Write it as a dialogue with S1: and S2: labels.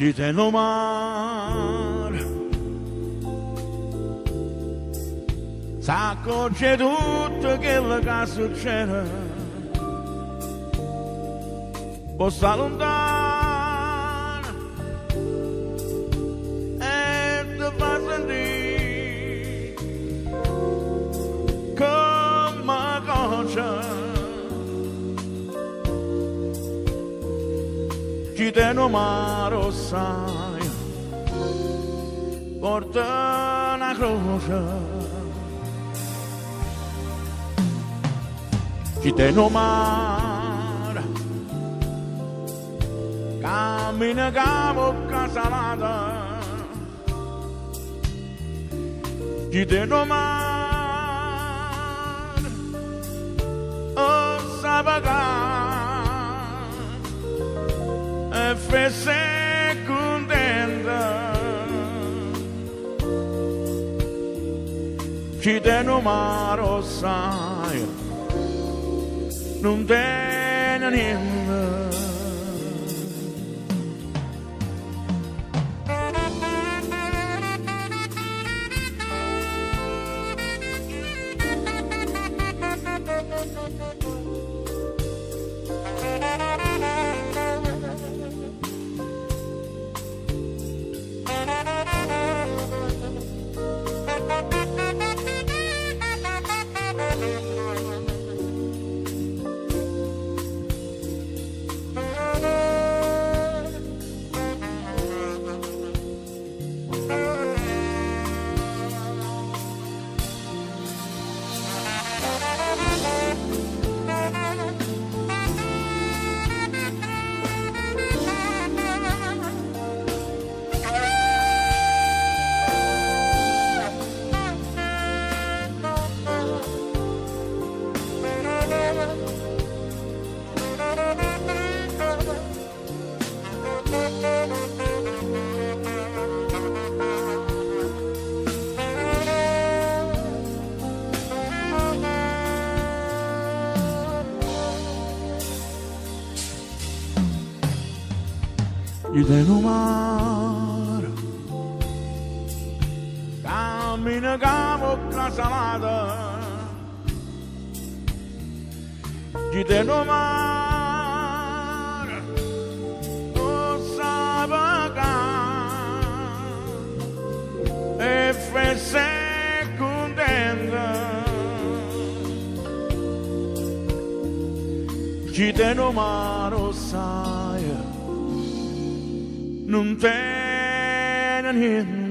S1: Ci te no mar s'accorge tutto quello che succede, può stare lontano e ti fa sentire come cosa. Ci te no mare sai, porta una croce. Ci te no mare, cammina che bocca salata. Ci te no mare, oh sabaga. E fesse contenta, ci te no mare sai, non te ne niente. Ci te no mare, cammina che bocca salata. Ci te no mare, oh sabaga. E fesse contenta, ci te no mare sai, non te ne niente.